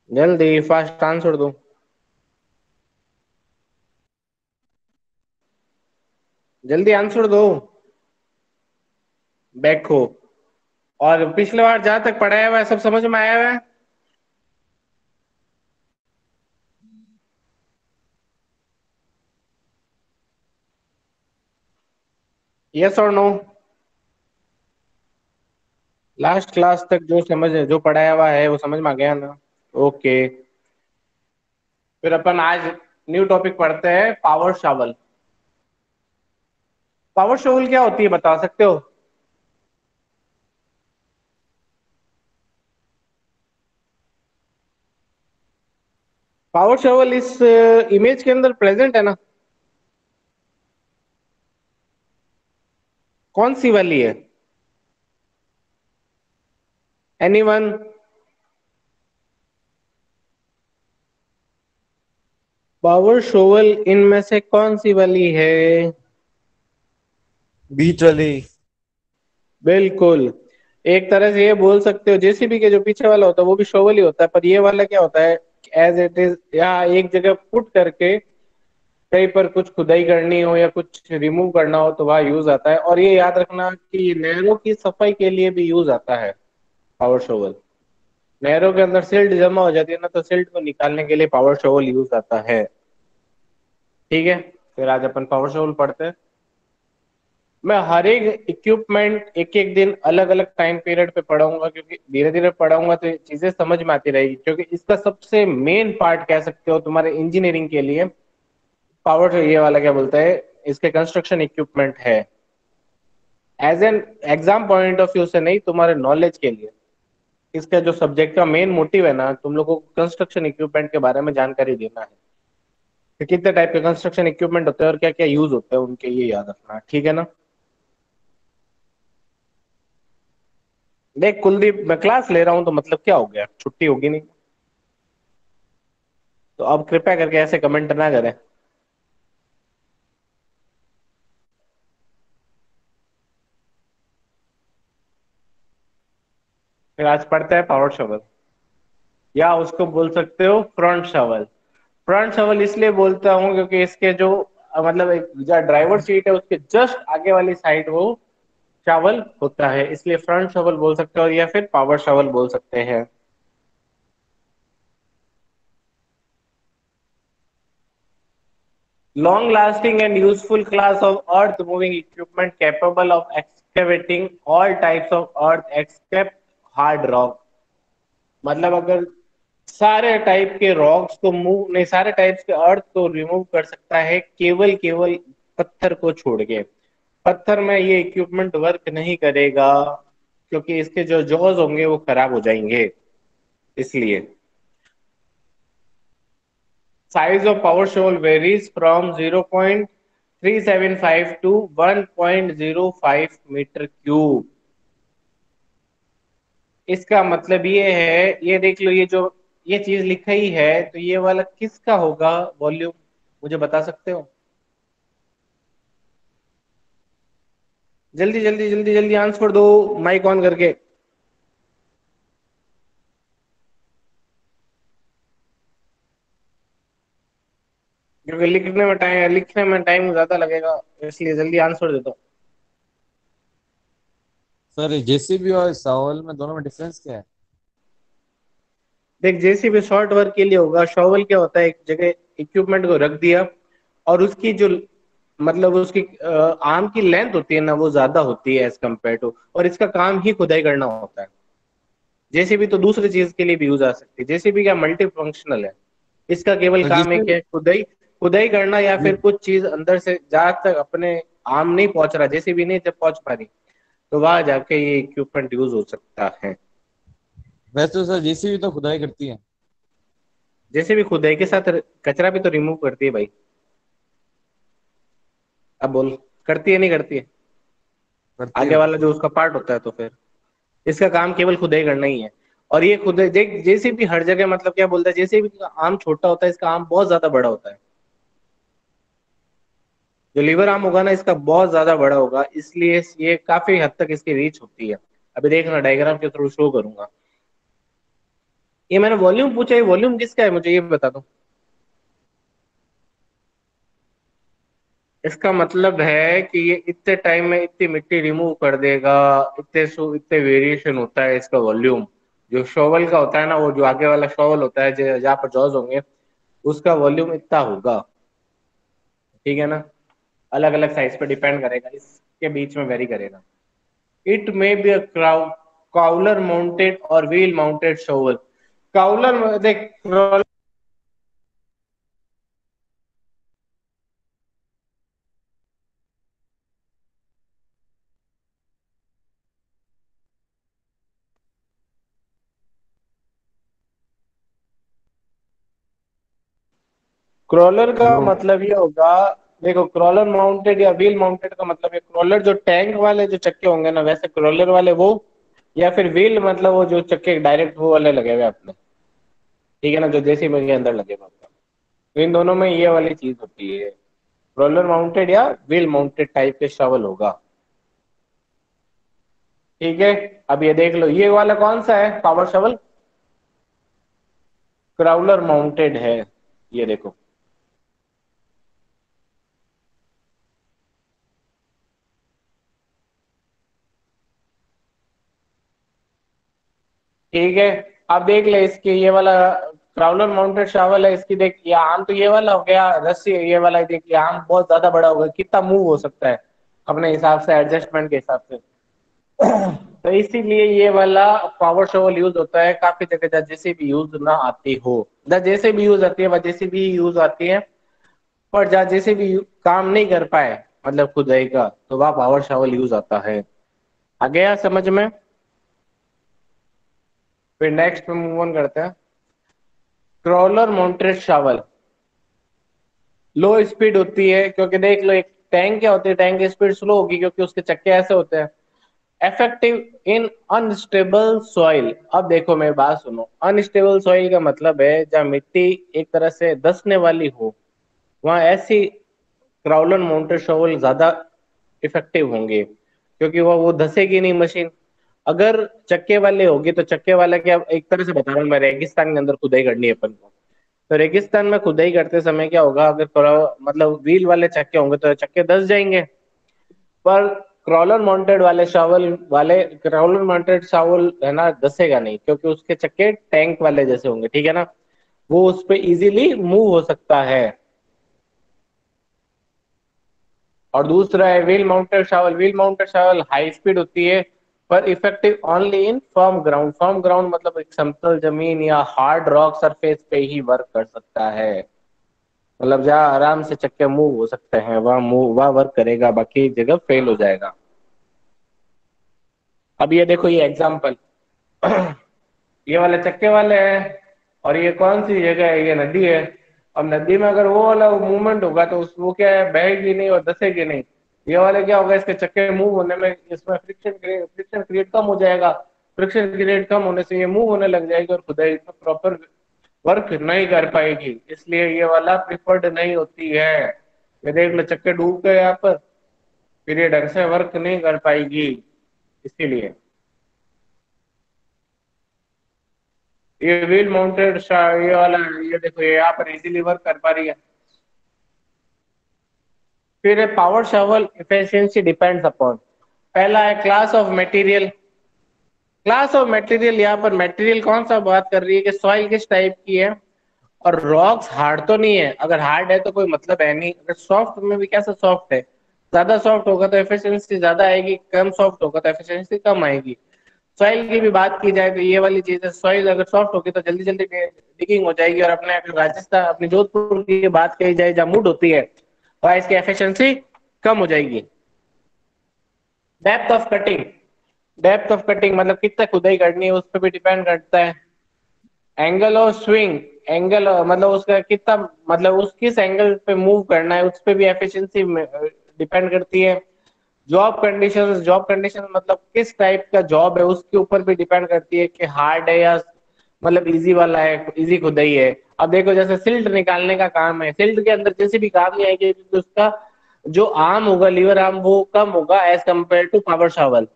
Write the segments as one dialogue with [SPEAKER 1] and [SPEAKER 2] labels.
[SPEAKER 1] जल्दी fast answer दो। जल्दी आंसर दो। बैकहो। और पिछले बार जहां तक पढ़ाया हुआ है सब समझ में आया हुआ है। यस और नो। लास्ट क्लास तक जो पढ़ाया हुआ है वो समझ में आ गया ना। ओके। फिर अपन आज न्यू टॉपिक पढ़ते हैं, पावर शावल। पावर शावल क्या होती है बता सकते हो? पावर शावल इस इमेज के अंदर प्रेजेंट है ना? कौन सी वाली है? एनीवन? पावर शोवल इनमें से कौन सी वाली है?
[SPEAKER 2] बीच वाली।
[SPEAKER 1] बिल्कुल। एक तरह से ये बोल सकते हो, जेसीबी के जो पीछे वाला होता है वो भी शोवल ही होता है, पर ये वाला क्या होता है, एज इट इज यहाँ एक जगह पुट करके कहीं पर कुछ खुदाई करनी हो या कुछ रिमूव करना हो तो वहां यूज आता है। और ये याद रखना कि नहरों की सफाई के लिए भी यूज आता है पावर शोवल। नहरों के अंदर सिल्ट जमा हो जाती है ना, तो सिल्ट को निकालने के लिए पावर शोवल यूज आता है। ठीक है। फिर आज अपन पावर शोवल पढ़ते हैं। मैं हर एक इक्विपमेंट एक एक दिन अलग अलग टाइम पीरियड पे पढ़ाऊंगा, क्योंकि धीरे धीरे पढ़ाऊंगा तो ये चीजें समझ में आती रहेगी, क्योंकि इसका सबसे मेन पार्ट कह सकते हो तुम्हारे इंजीनियरिंग के लिए पावर, ये वाला क्या बोलता है, इसके कंस्ट्रक्शन इक्विपमेंट है। As an exam point of view से नहीं, तुम्हारे नॉलेज के लिए। इसका जो सब्जेक्ट का मेन मोटिव है ना, तुम लोगों को कंस्ट्रक्शन इक्विपमेंट के बारे में जानकारी देना है कि कितने टाइप के कंस्ट्रक्शन इक्विपमेंट होते हैं और क्या क्या यूज होते हैं उनके, ये याद रखना, ठीक है ना? देख कुलदीप, मैं क्लास ले रहा हूँ तो मतलब क्या हो गया, छुट्टी होगी नहीं? तो अब कृपया करके ऐसे कमेंट ना करें। फिर आज पढ़ते हैं पावर शॉवल, या उसको बोल सकते हो फ्रंट शॉवल। फ्रंट शॉवल इसलिए बोलता हूँ क्योंकि इसके जो मतलब एक जो ड्राइवर सीट है उसके जस्ट आगे वाली साइड वो शॉवल होता है, इसलिए फ्रंट शॉवल बोल सकते हो या फिर पावर शॉवल बोल सकते हैं। Long lasting and useful class of earth moving equipment capable of excavating all types of earth except hard rock। मतलब अगर सारे टाइप के रॉक्स को मूव नहीं, सारे टाइप्स के अर्थ को रिमूव कर सकता है, केवल केवल पत्थर को छोड़ के। पत्थर में ये इक्विपमेंट वर्क नहीं करेगा, क्योंकि इसके जो जॉज होंगे वो खराब हो जाएंगे, इसलिए। Size of power shovel varies from 0.375 to 1.05 metre cube. इसका मतलब ये है, ये देख लो, ये जो ये चीज लिखा ही है, तो ये वाला किसका होगा वॉल्यूम, मुझे बता सकते हो? जल्दी जल्दी जल्दी जल्दी आंसर दो, माइक ऑन करके। क्योंकि लिखने में टाइम ज्यादा लगेगा, इसलिए जल्दी आंसर दे दो।
[SPEAKER 2] सर जेसीबी और सावल में दोनों में डिफरेंस क्या है?
[SPEAKER 1] देख, जेसीबी शॉर्ट वर्क के लिए होगा, शॉवल क्या होता है, एक जगह इक्विपमेंट को रख दिया और उसकी जो मतलब उसकी आर्म की लेंथ होती है ना वो ज्यादा होती है एज कम्पेयर टू, और इसका काम ही खुदाई करना होता है। जेसीबी तो दूसरी चीज के लिए भी यूज आ सकती है, जेसीबी क्या मल्टी फंक्शनल है। इसका केवल
[SPEAKER 2] तो
[SPEAKER 1] काम है
[SPEAKER 2] जेसीबी
[SPEAKER 1] क्या, खुदाई खुदाई करना, या फिर कुछ चीज अंदर से जहां तक अपने आर्म नहीं पहुंच रहा, जेसीबी नहीं जब पहुंच पा रही, तो वहां जाके ये इक्विपमेंट यूज हो सकता है।
[SPEAKER 2] वैसे तो सर जेसीबी तो खुदाई करती है।
[SPEAKER 1] जेसीबी खुदाई के साथ कचरा भी तो रिमूव करती है भाई। अब बोल, करती है नहीं करती है?
[SPEAKER 2] करती है
[SPEAKER 1] आगे
[SPEAKER 2] वो
[SPEAKER 1] वाला
[SPEAKER 2] तो।
[SPEAKER 1] जो उसका पार्ट होता है, तो फिर इसका काम केवल खुदाई करना ही है। और ये खुदाई देख, जेसीबी हर जगह मतलब क्या बोलता है, जेसीबी का आम छोटा होता है, इसका आम बहुत ज्यादा बड़ा होता है। जो लीवर आर्म होगा ना इसका बहुत ज्यादा बड़ा होगा, इसलिए ये काफी हद तक इसकी रीच होती है। अभी देखना डायग्राम के थ्रू शो करूंगा। ये मैंने वॉल्यूम पूछा, ये वॉल्यूम किसका है मुझे ये बता दो। इसका मतलब है कि ये इतने टाइम में इतनी मिट्टी रिमूव कर देगा, इतने वेरिएशन होता है इसका वॉल्यूम। जो शॉवल का होता है ना, वो जो आगे वाला शॉवल होता है जहाँ पर जॉज होंगे, उसका वॉल्यूम इतना होगा। ठीक है ना। अलग अलग साइज पे डिपेंड करेगा, इसके बीच में वेरी करेगा। It may be a crawler mounted और व्हील माउंटेड शॉवल। काउलर देख, क्रॉलर का
[SPEAKER 2] हेलो।
[SPEAKER 1] मतलब ये होगा। देखो, क्रॉलर माउंटेड या व्हील माउंटेड का मतलब है, क्रॉलर जो टैंक वाले जो चक्के होंगे ना, वैसे क्रॉलर वाले वो, या फिर व्हील मतलब वो जो चक्के डायरेक्ट वो वाले लगे हुए अपने। ठीक है ना, जो जेसीबी के अंदर लगे हुए अपने। तो इन दोनों में ये वाली चीज होती है, क्रॉलर माउंटेड या व्हील माउंटेड टाइप के शवल होगा। ठीक है। अब ये देख लो, ये वाला कौन सा है पावर शवल, क्राउलर माउंटेड है। ये देखो। ठीक है। अब देख ले इसके, ये वाला क्राउलर माउंटेड शावल है, इसकी देख, ये आम तो ये वाला हो गया रस्सी, ये वाला देख, ये आम बहुत ज्यादा बड़ा होगा, कितना मूव हो सकता है अपने हिसाब से, एडजस्टमेंट के हिसाब से। तो इसीलिए ये वाला पावर शोवल यूज होता है काफी जगह जहाँ जैसे भी यूज ना आती हो। जहाँ जैसे भी यूज आती है वह जैसे भी यूज आती है। पर जहाँ जैसे भी काम नहीं कर पाए, मतलब खुदाई का, तो वह पावर शॉवल यूज आता है। आ गया समझ में। फिर नेक्स्ट पे मूव ऑन करते हैं। क्रॉलर माउंटेड शावल लो स्पीड होती है, क्योंकि देख लो, एक टैंक क्या होती है, टैंक की स्पीड स्लो होगी क्योंकि उसके चक्के ऐसे होते हैं। Effective in unstable soil. अब देखो मेरी बात सुनो, अनस्टेबल सॉइल का मतलब है जहाँ मिट्टी एक तरह से धंसने वाली हो, वहां ऐसी क्राउलन माउंटेड शॉवल ज्यादा इफेक्टिव होंगे, क्योंकि वो धंसेगी नहीं मशीन। अगर चक्के वाले होगी तो चक्के वाला क्या, एक तरह से बता रहा हूँ मैं, रेगिस्तान के अंदर खुदाई करनी है अपन को। तो रेगिस्तान में खुदाई करते समय क्या होगा, अगर थोड़ा मतलब व्हील वाले चक्के होंगे तो चक्के धंस जाएंगे। पर क्रॉलर माउंटेड वाले शावल वाले क्रॉलर माउंटेड शावल है ना, धसेगा नहीं, क्योंकि उसके चक्के टैंक वाले जैसे होंगे। ठीक है ना, वो उस पर इजीली मूव हो सकता है। और दूसरा है wheel mounted shovel. Wheel mounted shovel high speed होती है, पर effective only in firm ground. Firm ground मतलब एक समतल जमीन या हार्ड रॉक सरफेस पे ही वर्क कर सकता है। मतलब जहाँ आराम से चक्के मूव हो सकते हैं वह मूव वह वर्क करेगा, बाकी जगह फेल हो जाएगा। अब ये देखो, ये एग्जांपल, ये वाले चक्के वाले हैं, और ये कौन सी जगह है, ये नदी है। अब नदी में अगर वो वाला मूवमेंट होगा तो उस वो क्या है, बहेगी नहीं और धसेगी नहीं। ये वाले क्या होगा, इसके चक्के मूव होने में इसमें फ्रिक्शन क्रिएट कम हो जाएगा। फ्रिक्शन क्रिएट कम होने से ये मूव होने लग जाएगी और खुदाई प्रॉपर वर्क नहीं कर पाएगी, इसलिए ये वाला प्रिफर्ड नहीं होती है। ये देख लो, चक्के डूब गए यहाँ पर, फिर ये ढंग से वर्क नहीं कर पाएगी, इसीलिए। ये व्हील माउंटेड ये वाला, ये देखो, ये यहाँ पर इजीली वर्क कर पा रही है। फिर power shovel efficiency depends upon, पहला है class of material. Class of material, यहाँ पर मटेरियल कौन सा बात कर रही है कि सॉइल किस टाइप की है। और रॉक्स हार्ड तो नहीं है, अगर हार्ड है तो कोई मतलब है नहीं। अगर सॉफ्ट में भी कैसा सॉफ्ट है, ज्यादा सॉफ्ट होगा तो एफिशिएंसी ज्यादा आएगी, कम सॉफ्ट होगा तो एफिशिएंसी कम आएगी। सॉइल की भी बात की जाए तो ये वाली चीज है, सॉइल अगर सॉफ्ट होगी तो जल्दी जल्दी डिगिंग हो जाएगी। और अपने अगर राजस्थान, अपनी जोधपुर की बात कही जाए जहाँ मूड होती है, वहाँ इसकी एफिशिएंसी कम हो जाएगी। Depth of cutting, depth of cutting मतलब कितना खुदाई करनी है उस पर भी डिपेंड करता है। एंगल ऑफ स्विंग, एंगल मतलब उसका कितना, मतलब उस किस एंगल पे मूव करना है उस पर भी एफिशिएंसी डिपेंड करती है। जॉब कंडीशंस, जॉब कंडीशन मतलब किस टाइप का जॉब है उसके ऊपर भी डिपेंड करती है कि हार्ड है या मतलब इजी वाला है, इजी खुदाई है। अब देखो, जैसे सिल्ट निकालने का काम है, सिल्ट के अंदर जैसे भी काम नहीं आएगी, क्योंकि उसका जो आर्म होगा, लीवर आर्म, वो कम होगा as compare to power shovel.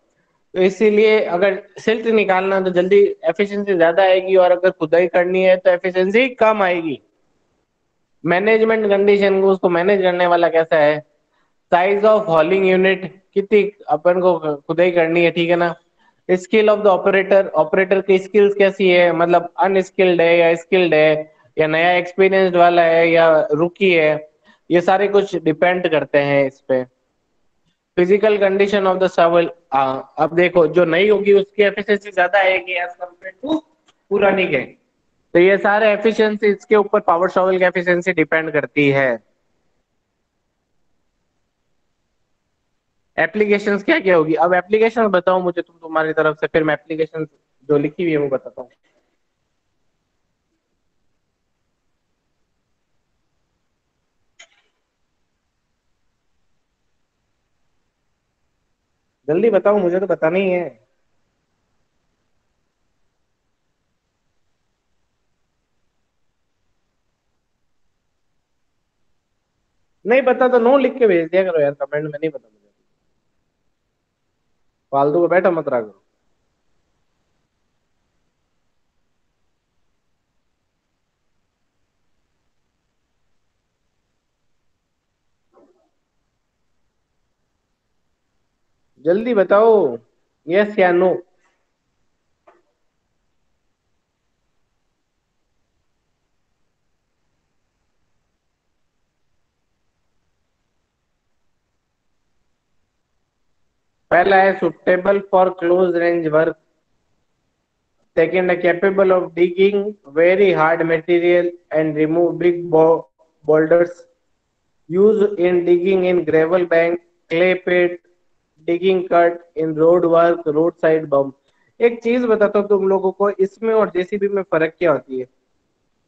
[SPEAKER 1] तो इसीलिए अगर सिल्ट निकालना तो जल्दी एफिशिएंसी ज्यादा आएगी, और अगर खुदाई करनी है तो एफिशिएंसी कम आएगी। मैनेजमेंट कंडीशन को उसको मैनेज करने वाला कैसा है, साइज ऑफ हॉलिंग यूनिट, कितनी अपन को खुदाई करनी है, ठीक है ना। Skill of the operator, operator की स्किल्स कैसी है, मतलब अनस्किल्ड है या स्किल्ड है, या नया एक्सपीरियंस्ड वाला है या रुकी है, ये सारे कुछ डिपेंड करते हैं इस पे। Physical condition of the shovel, अब देखो जो नई होगी उसकी एफिशिएंसी ज्यादा आएगी एज कम्पेयर टू पुरानी के। तो ये सारे एफिशिएंसी इसके ऊपर पावर शॉवल की एफिशिएंसी डिपेंड करती है। एप्लीकेशंस क्या क्या होगी, अब एप्लीकेशन बताओ मुझे तुम तुम्हारी तरफ से, फिर मैं एप्लीकेशन जो लिखी हुई है वो बताता हूँ। जल्दी बताओ, मुझे तो पता नहीं है। नहीं पता तो नो लिख के भेज दिया करो यार, कमेंट में नहीं पता मुझे, फालतू को बैठा मत रहा करो। जल्दी बताओ, यस या नो। पहला है suitable for close range work, second है capable of digging very hard material and remove big boulders, used in digging in gravel bank, clay pit, digging cut in road work, roadside bump। एक चीज बताता हूँ तुम लोगों को, इसमें और जेसीबी में फर्क क्या होती है।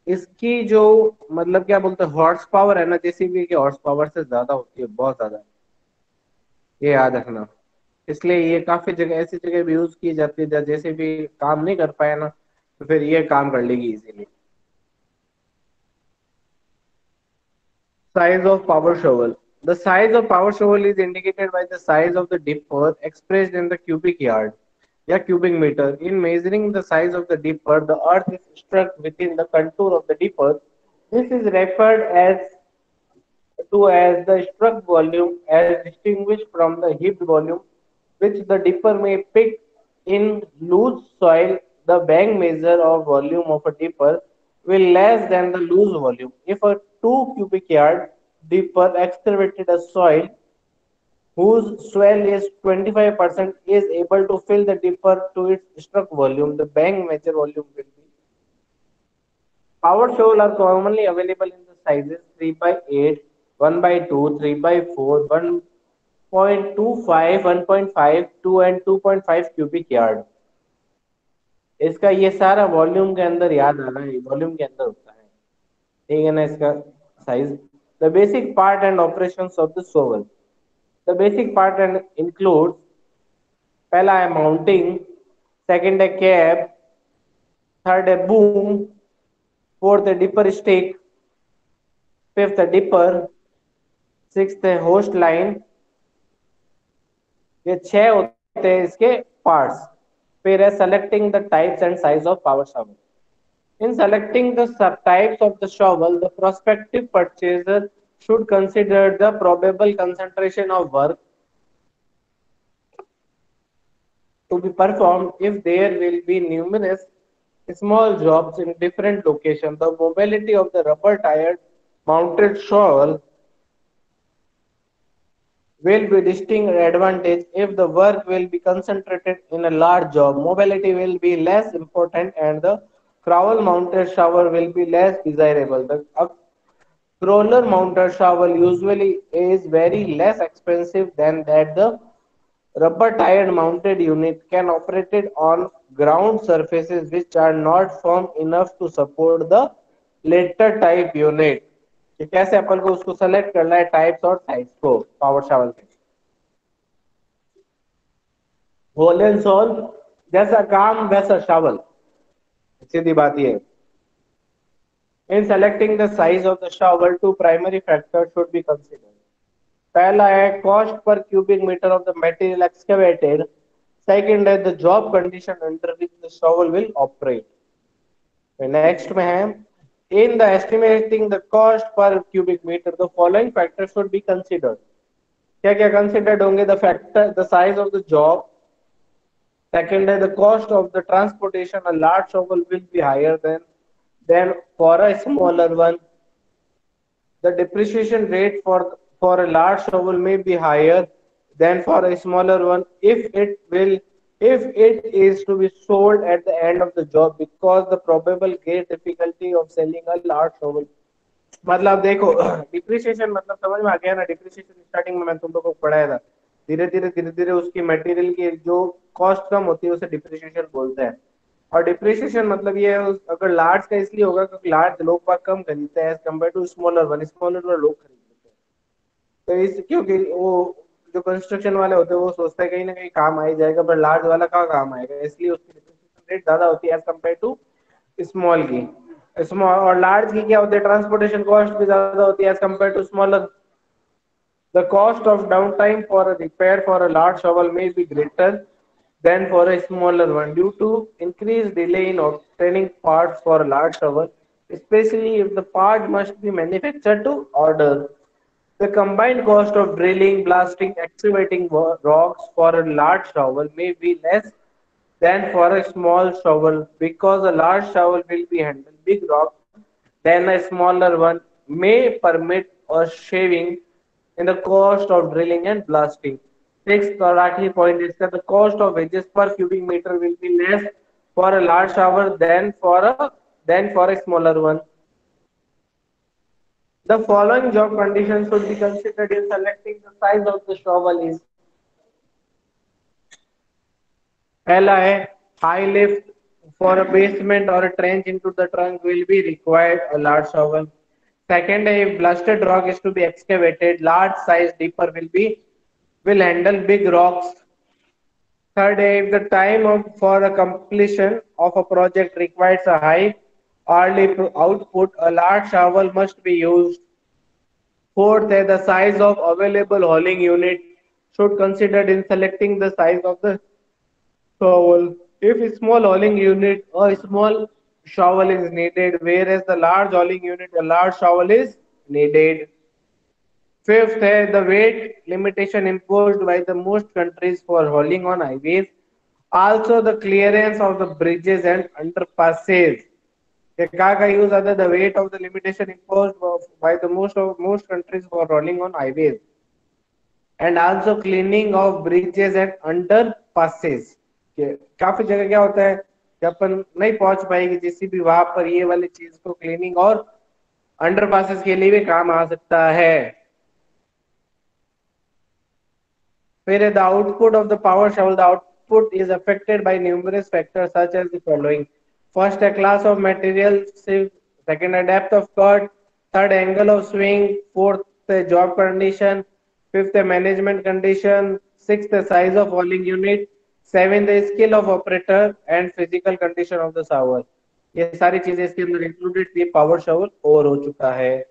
[SPEAKER 1] इसकी जो मतलब क्या बोलते हैं हॉर्स पावर है ना, जेसीबी की हॉर्स पावर से ज्यादा होती है, बहुत ज्यादा, ये याद रखना। इसलिए ये काफी जगह ऐसी जगह भी यूज की जाती है जहाँ जेसीबी काम नहीं कर पाया ना, तो फिर ये काम कर लेगी easily. Size of power shovel. The size of power shovel is indicated by the size of the dipper expressed in the cubic yard या cubic meter. In measuring the size of the dipper, the earth is struck within the contour of the dipper. This is referred as the struck volume, as distinguished from the heaped volume, which the dipper may pick in loose soil. The bank measure of volume of a dipper will less than the loose volume. If a 2 cubic yard dipper excavated a soil whose swell is 25% is able to fill the dipper to its struck volume, the bank measure volume will be. Power shovel are commonly available in the sizes 3 by 8, 1 by 2, 3 by 4, 1.25, 1.5, 2 and 2.5 cubic yard। इसका ये सारा volume के अंदर याद आना है, volume के अंदर होता है, ठीक है ना। इसका size, the basic part and operation of the shovel. The basic part and include, पहला है माउंटिंग, सेकंड है कैप, थर्ड है बूम, फोर्थ है डिपर स्टिक, फिफ्थ है डिपर, सिक्स्थ है होस्ट लाइन। ये छह होते हैं इसके पार्ट्स। फिर है selecting the types and size of power shovel. In selecting the subtypes of the shovel, the prospective purchaser should consider the probable concentration of work to be performed. If there will be numerous small jobs in different locations, the mobility of the rubber tired mounted shovel will be distinct advantage. If the work will be concentrated in a large job, mobility will be less important and the trowel mounted shovel will be less desirable. The crawler mounted shovel usually is very less expensive than that. The rubber tired mounted unit can operate it on ground surfaces which are not firm enough to support the later type unit। कि कैसे अपन को उसको select करना है types और size को power shovel के। Whole and solve, जैसा काम वैसा शावल, सीधी बात ये है। In selecting the size of the shovel, two primary factors should be considered. पहला है cost per cubic meter of the material excavated, second है the job condition under which the shovel will operate. Next में है in the estimating the cost per cubic metre the following factor should be considered. क्या क्या considered होंगे? The factor the size of the job, second is the cost of the transportation. A large shovel will be higher than for a smaller one. The depreciation rate for a large shovel may be higher than for a smaller one if it is to be sold at the end of the job because the probable great difficulty of selling a large shovel। मतलब देखो depreciation मतलब समझ में आ गया ना? Depreciation starting में मैंने तुम लोगों को पढ़ाया था। धीरे धीरे उसकी मटेरियल की जो कॉस्ट कम होती है उसे डिप्रिसिएशन बोलते हैं। और डिप्रिसिएशन मतलब ये है अगर लार्ज का इसलिए होगा क्योंकि लार्ज लोग बाग कम खरीदते हैं as compare to smaller one. Smaller one लोग खरीद लेते हैं। तो इस क्योंकि वो जो कंस्ट्रक्शन वाले होते हैं वो सोचते हैं कहीं ना कहीं काम आ ही जाएगा, पर लार्ज वाला कहाँ काम आएगा, इसलिए उसकी डिप्रिसिएशन रेट ज्यादा होती है एज कम्पेयर टू स्मॉल की। स्मॉल और लार्ज की क्या होती है? ट्रांसपोर्टेशन कॉस्ट भी ज्यादा होती है as compare to smaller. The cost of downtime for a repair for a large shovel may be greater than for a smaller one due to increased delay in obtaining parts for a large shovel, especially if the part must be manufactured to order. The combined cost of drilling, blasting, excavating rocks for a large shovel may be less than for a small shovel because a large shovel will be handling big rocks than a smaller one may permit a shaving in the cost of drilling and blasting. Sixth or lastly point is that the cost of wages per cubic meter will be less for a large shovel than for a smaller one. The following job conditions should be considered in selecting the size of the shovel is पहला है high lift for a basement or a trench into the trunk will be required a large shovel. Second, if blasted rock is to be excavated, large size dipper will handle big rocks. Third, if the time for the completion of a project requires a high hourly output, a large shovel must be used. Fourth, the size of available hauling unit should considered in selecting the size of the shovel. If a small hauling unit, a small shovel is needed, whereas the large hauling unit, a large shovel is needed. Fifth, the weight limitation imposed by the most countries for hauling on highways. Also, the clearance of the bridges and underpasses. का use other the weight of the limitation imposed by the most countries for hauling on highways, and also cleaning of bridges and underpasses। काफी जगह क्या होता है कि अपन नहीं पहुंच पाएगी जेसीबी वहां पर ये वाली चीज को क्लीनिंग और अंडरपासेस के लिए भी काम आ सकता है। फिर the output of the power shovel, the output is affected by numerous factors such as the following: first, a class of material, second, a depth of cut, third, angle of swing, fourth, the job condition, fifth, the management condition, sixth, the size of hauling unit, seventh, the skill of operator and physical condition of the shovel। ये सारी चीजें इसके अंदर included थी। Power shovel over हो चुका है।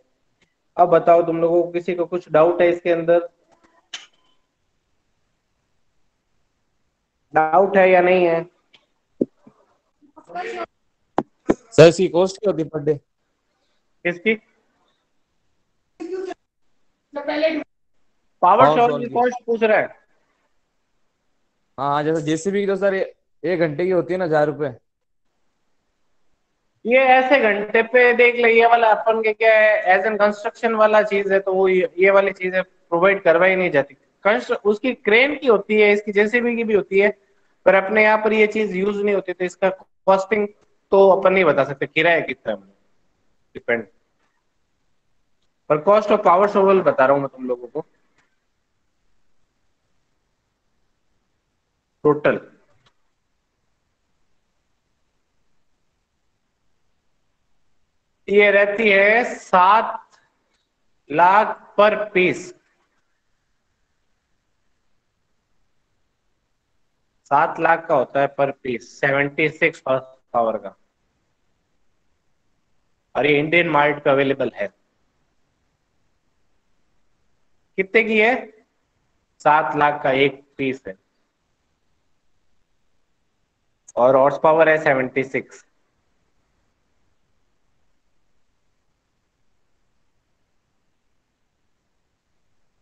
[SPEAKER 1] अब बताओ तुम लोगों को किसी को कुछ डाउट है इसके अंदर? डाउट है या नहीं है?
[SPEAKER 2] सर इसकी कॉस्ट क्या होती है पर डे?
[SPEAKER 1] किसकी? पावर
[SPEAKER 2] पावर
[SPEAKER 1] शॉवल
[SPEAKER 2] शॉल
[SPEAKER 1] की
[SPEAKER 2] की।
[SPEAKER 1] कॉस्ट पूछ रहा है?
[SPEAKER 2] हाँ जैसे जेसीबी की तो सर 1 घंटे की होती है ना, 1000 रुपए।
[SPEAKER 1] ये ऐसे घंटे पे देख ले, ये वाला अपन के क्या है एज एन कंस्ट्रक्शन वाला चीज है, तो वो ये वाली चीजें प्रोवाइड करवाई नहीं जाती। उसकी क्रेन की होती है, इसकी जेसीबी की भी होती है, पर अपने यहाँ पर ये चीज यूज नहीं होती, तो इसका कॉस्टिंग तो अपन नहीं बता सकते किराया कितना डिपेंड। पर कॉस्ट ऑफ पावर शोवल बता रहा हूँ मैं तुम लोगों को टोटल। ये रहती है 7 लाख पर पीस। 7 लाख का होता है पर पीस, 76 हॉर्स पावर का। और ये इंडियन मार्ट पे अवेलेबल है। कितने की है? 7 लाख का एक पीस है। और हॉर्स पावर है 76।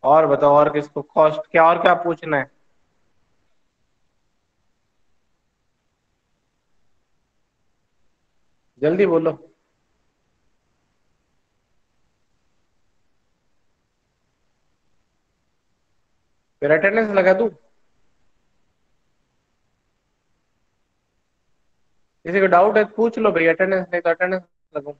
[SPEAKER 1] और बताओ, और किसको कॉस्ट क्या, और क्या पूछना है? जल्दी बोलो। फिर अटेंडेंस लगा दूं? किसी को डाउट है तो पूछ लो भाई, अटेंडेंस नहीं तो अटेंडेंस लगूं।